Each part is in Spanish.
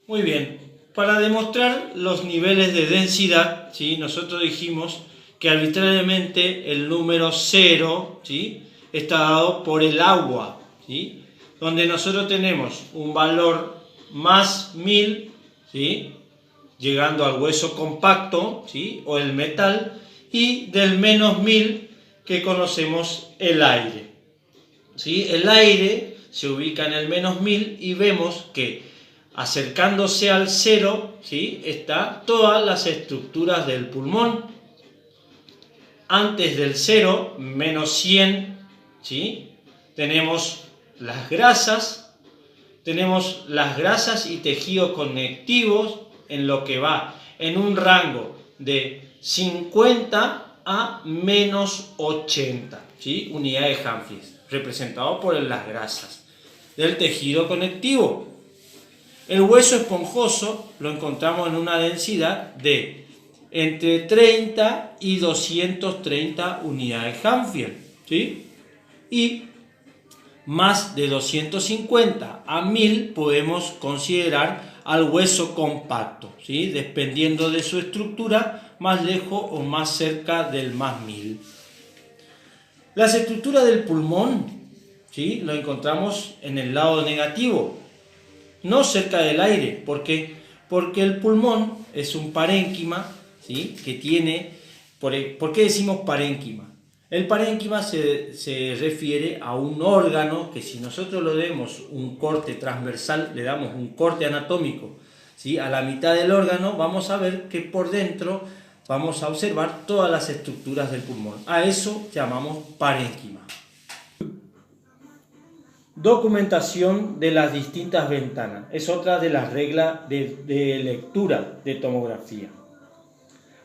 Muy bien, para demostrar los niveles de densidad, ¿sí? Nosotros dijimos que arbitrariamente el número 0, ¿sí? Está dado por el agua, ¿sí? Donde nosotros tenemos un valor más 1000, ¿sí? Llegando al hueso compacto, ¿sí? O el metal, y del menos 1000 que conocemos el aire, ¿sí? El aire se ubica en el menos 1000 y vemos que acercándose al 0, ¿sí? Están todas las estructuras del pulmón. Antes del 0, menos 100, ¿sí? Tenemos las grasas y tejidos conectivos en lo que va en un rango de 50 a menos 80, ¿sí? Unidades Hanfield, representado por las grasas del tejido conectivo. El hueso esponjoso lo encontramos en una densidad de entre 30 y 230 unidades Hanfield, ¿sí? Y más de 250 a 1000 podemos considerar al hueso compacto, ¿sí? Dependiendo de su estructura, más lejos o más cerca del más 1000. Las estructuras del pulmón, ¿sí? Lo encontramos en el lado negativo, no cerca del aire. ¿Por qué? Porque el pulmón es un parénquima, ¿sí? Que tiene... ¿Por qué decimos parénquima? El parénquima se refiere a un órgano que, si nosotros le damos un corte transversal, le damos un corte anatómico, ¿sí? A la mitad del órgano, vamos a ver que por dentro vamos a observar todas las estructuras del pulmón. A eso llamamos parénquima. Documentación de las distintas ventanas. Es otra de las reglas de lectura de tomografía.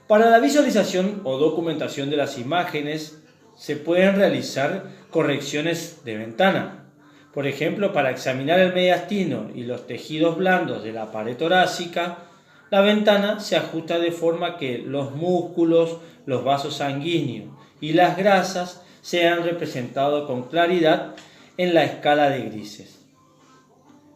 Para la visualización o documentación de las imágenes se pueden realizar correcciones de ventana. Por ejemplo, para examinar el mediastino y los tejidos blandos de la pared torácica, la ventana se ajusta de forma que los músculos, los vasos sanguíneos y las grasas sean representados con claridad en la escala de grises.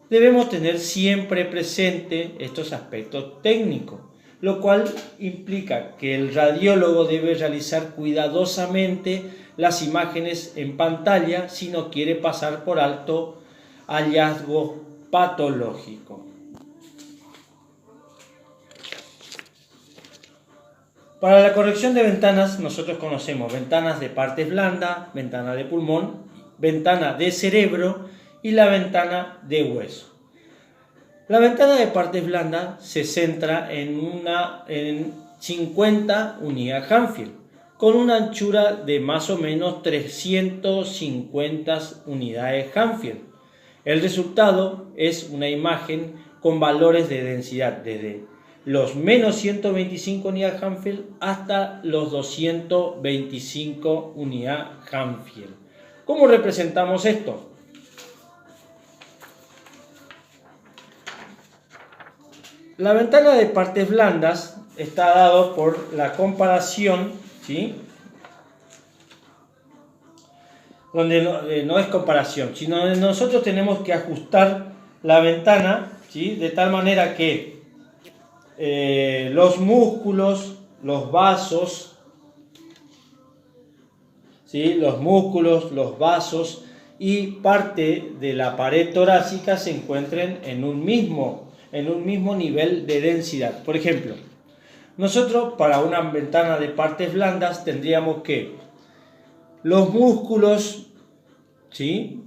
Debemos tener siempre presente estos aspectos técnicos, lo cual implica que el radiólogo debe realizar cuidadosamente las imágenes en pantalla si no quiere pasar por alto hallazgo patológico. Para la corrección de ventanas, nosotros conocemos ventanas de partes blandas, ventana de pulmón, ventana de cerebro y la ventana de hueso. La ventana de partes blandas se centra en 50 unidades Hanfield, con una anchura de más o menos 350 unidades Hanfield. El resultado es una imagen con valores de densidad desde los menos 125 unidades Hanfield hasta los 225 unidades Hanfield. ¿Cómo representamos esto? La ventana de partes blandas está dado por la comparación, ¿sí? Donde no es comparación, sino donde nosotros tenemos que ajustar la ventana, ¿sí? De tal manera que los músculos, los vasos, ¿sí? Los músculos, los vasos y parte de la pared torácica se encuentren en un mismo nivel de densidad. Por ejemplo, nosotros para una ventana de partes blandas tendríamos que los músculos, ¿sí?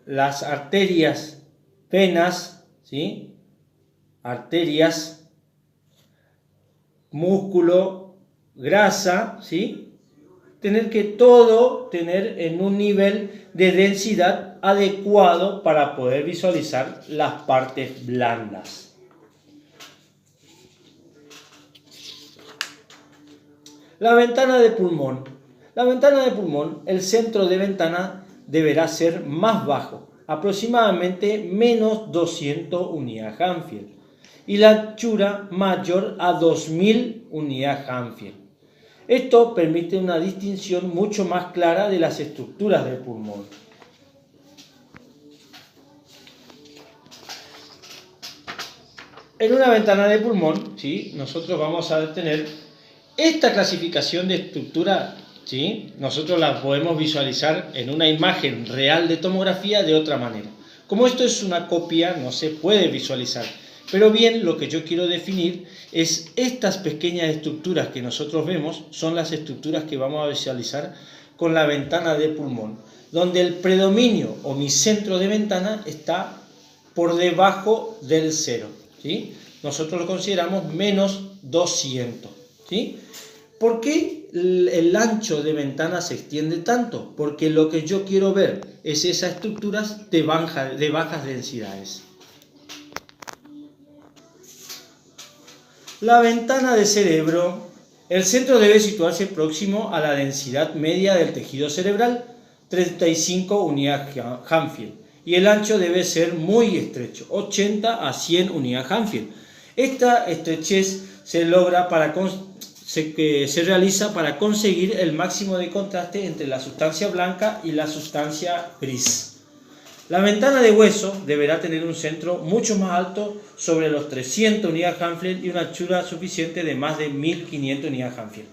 Las arterias, venas, ¿sí? Arterias, músculo, grasa, ¿sí? Tener que todo tener en un nivel de densidad adecuado para poder visualizar las partes blandas. La ventana de pulmón. La ventana de pulmón, el centro de ventana deberá ser más bajo, aproximadamente menos 200 unidades Hanfield, y la anchura mayor a 2000 unidades Hanfield. Esto permite una distinción mucho más clara de las estructuras del pulmón. En una ventana de pulmón, ¿sí? Nosotros vamos a tener esta clasificación de estructura, ¿sí? Nosotros la podemos visualizar en una imagen real de tomografía de otra manera. Como esto es una copia, no se puede visualizar. Pero bien, lo que yo quiero definir es estas pequeñas estructuras que nosotros vemos, son las estructuras que vamos a visualizar con la ventana de pulmón, donde el predominio o mi centro de ventana está por debajo del 0. ¿Sí? Nosotros lo consideramos menos 200. ¿Sí? ¿Por qué el ancho de ventana se extiende tanto? Porque lo que yo quiero ver es esas estructuras de bajas densidades. La ventana de cerebro. El centro debe situarse próximo a la densidad media del tejido cerebral, 35 unidades Hanfield, y el ancho debe ser muy estrecho, 80 a 100 unidades Hanfield. Esta estrechez se realiza para conseguir el máximo de contraste entre la sustancia blanca y la sustancia gris. La ventana de hueso deberá tener un centro mucho más alto, sobre los 300 unidades Hanfield, y una anchura suficiente de más de 1500 unidades Hanfield.